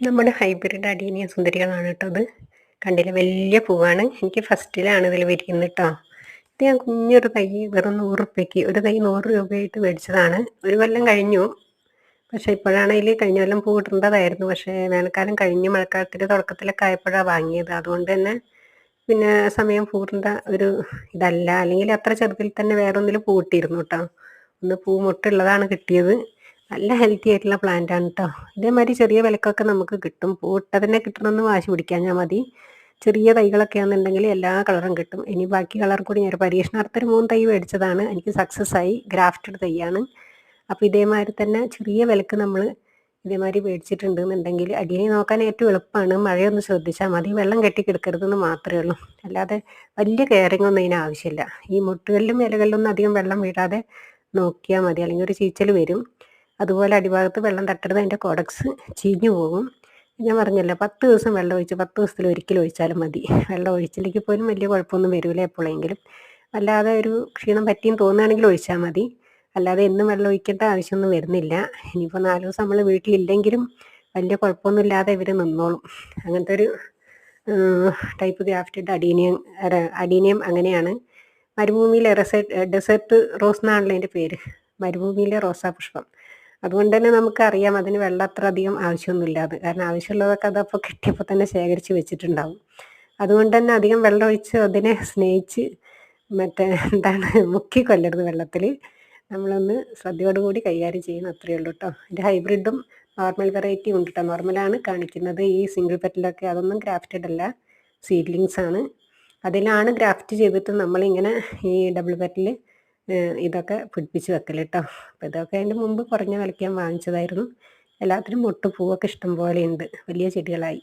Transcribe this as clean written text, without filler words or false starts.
നമ്മുടെ hybrid adenium സുന്ദരികളാണ് കേട്ടോ ഇത്. കണ്ടില്ലേ, വലിയ പൂവാണ്. എനിക്ക് ഫസ്റ്റിലാണ് ഇതിൽ വിരിയുന്നത് കേട്ടോ. ഇത് ഞാൻ കുഞ്ഞൊരു തൈ വെറും 100 റുപ്യക്ക്, ഒരു തൈ 100 രൂപയായിട്ട് മേടിച്ചതാണ്. ഒരു കൊല്ലം കഴിഞ്ഞു. പക്ഷേ ഇപ്പോഴാണ് ഇതിൽ കഴിഞ്ഞ കൊല്ലം പൂ ഇടേണ്ടതായിരുന്നു. പക്ഷേ വേനൽക്കാലം കഴിഞ്ഞ് മഴക്കാലത്തിൻ്റെ തുടക്കത്തിലൊക്കെ ആയപ്പോഴാണ് വാങ്ങിയത്. അതുകൊണ്ട് തന്നെ പിന്നെ സമയം പൂവിടേണ്ട ഒരു ഇതല്ല. അല്ലെങ്കിൽ അത്ര ചെറുതിൽ തന്നെ വേറൊന്നിൽ പൂ ഇട്ടിരുന്നു കേട്ടോ. ഒന്ന് പൂ മൊട്ടുള്ളതാണ് കിട്ടിയത്. നല്ല ഹെൽത്തി ആയിട്ടുള്ള പ്ലാന്റ് ആണ് കേട്ടോ. ഇതേമാതിരി ചെറിയ വിലക്കൊക്കെ നമുക്ക് കിട്ടും. പൂവിട്ട തന്നെ കിട്ടണമെന്ന് വാശി പിടിക്കാഞ്ഞാൽ മതി. ചെറിയ തൈകളൊക്കെ ആണെന്നുണ്ടെങ്കിൽ എല്ലാ കളറും കിട്ടും. ഇനി ബാക്കി കളർ കൂടി ഞാൻ പരീക്ഷണാർത്ഥം ഒരു 3 തൈ മേടിച്ചതാണ്. എനിക്ക് സക്സസ് ആയി. ഗ്രാഫ്റ്റഡ് തൈയാണ്. അപ്പോൾ ഇതേമാതിരി തന്നെ ചെറിയ വിലക്ക് നമ്മൾ ഇതേമാതിരി മേടിച്ചിട്ടുണ്ടെന്നുണ്ടെങ്കിൽ അടിയെ നോക്കാൻ ഏറ്റവും എളുപ്പമാണ്. മഴയൊന്ന് ശ്രദ്ധിച്ചാൽ മതി. വെള്ളം കെട്ടിക്കിടക്കരുതെന്ന് മാത്രമേ ഉള്ളൂ. അല്ലാതെ വലിയ കെയറിങ് ഒന്നും ഇതിന് ആവശ്യമില്ല. ഈ മുട്ടുകളിലും ഇലകളിലൊന്നും അധികം വെള്ളം വീഴാതെ നോക്കിയാൽ മതി, അല്ലെങ്കിൽ ഒരു ചീച്ചൽ വരും. അതുപോലെ അടിഭാഗത്ത് വെള്ളം തട്ടരുത്. അതിൻ്റെ കോഡക്സ് ചീഞ്ഞു പോകും. ഞാൻ പറഞ്ഞല്ലോ, 10 ദിവസം വെള്ളം ഒഴിച്ച് 10 ദിവസത്തിൽ ഒരിക്കൽ ഒഴിച്ചാലും മതി. വെള്ളം ഒഴിച്ചില്ലെങ്കിൽ പോലും വലിയ കുഴപ്പമൊന്നും വരില്ല. എപ്പോഴെങ്കിലും അല്ലാതെ ഒരു ക്ഷീണം പറ്റിയും തോന്നുകയാണെങ്കിൽ ഒഴിച്ചാൽ മതി. അല്ലാതെ എന്നും വെള്ളം ഒഴിക്കേണ്ട ആവശ്യമൊന്നും വരുന്നില്ല. ഇനിയിപ്പോൾ 4 ദിവസം നമ്മൾ വീട്ടിലില്ലെങ്കിലും വലിയ കുഴപ്പമൊന്നുമില്ലാതെ ഇവർ നിന്നോളും. അങ്ങനത്തെ ഒരു ടൈപ്പ് ഗ്രാഫ്റ്റഡ് അഡീനിയം അങ്ങനെയാണ്. മരുഭൂമിയിലെ ഡെസേർട്ട് റോസ് എന്നാണല്ലോ അതിൻ്റെ പേര്. മരുഭൂമിയിലെ റോസാപുഷ്പം. അതുകൊണ്ട് തന്നെ നമുക്കറിയാം അതിന് വെള്ളം അത്ര അധികം ആവശ്യമൊന്നുമില്ലാതെ. കാരണം ആവശ്യമുള്ളതൊക്കെ അതപ്പോൾ കിട്ടിയപ്പോൾ തന്നെ ശേഖരിച്ച് വെച്ചിട്ടുണ്ടാവും. അതുകൊണ്ട് തന്നെ അധികം വെള്ളം ഒഴിച്ച് അതിനെ സ്നേഹിച്ച് എന്താണ് മുക്കി കൊല്ലരുത് വെള്ളത്തിൽ. നമ്മളൊന്ന് ശ്രദ്ധയോടുകൂടി കൈകാര്യം ചെയ്യണം, അത്രയേ ഉള്ളൂ കേട്ടോ. എൻ്റെ ഹൈബ്രിഡും നോർമൽ വെറൈറ്റി ഉണ്ട് കേട്ടോ. നോർമലാണ് കാണിക്കുന്നത്. ഈ സിംഗിൾ പെറ്റലൊക്കെ അതൊന്നും ഗ്രാഫ്റ്റഡ് അല്ല, സീഡ്ലിങ്സ് ആണ്. അതിലാണ് ഗ്രാഫ്റ്റ് ചെയ്തിട്ട് നമ്മളിങ്ങനെ ഈ ഡബിൾ പെറ്റൽ ഇതൊക്കെ പിടിപ്പിച്ച് വെക്കൽ കേട്ടോ. അപ്പോൾ ഇതൊക്കെ അതിൻ്റെ മുമ്പ് കുറഞ്ഞ വിലയ്ക്ക് ഞാൻ വാങ്ങിച്ചതായിരുന്നു. എല്ലാത്തിനും മൊട്ട് പൂവൊക്കെ ഇഷ്ടം പോലെ ഉണ്ട്. വലിയ ചെടികളായി.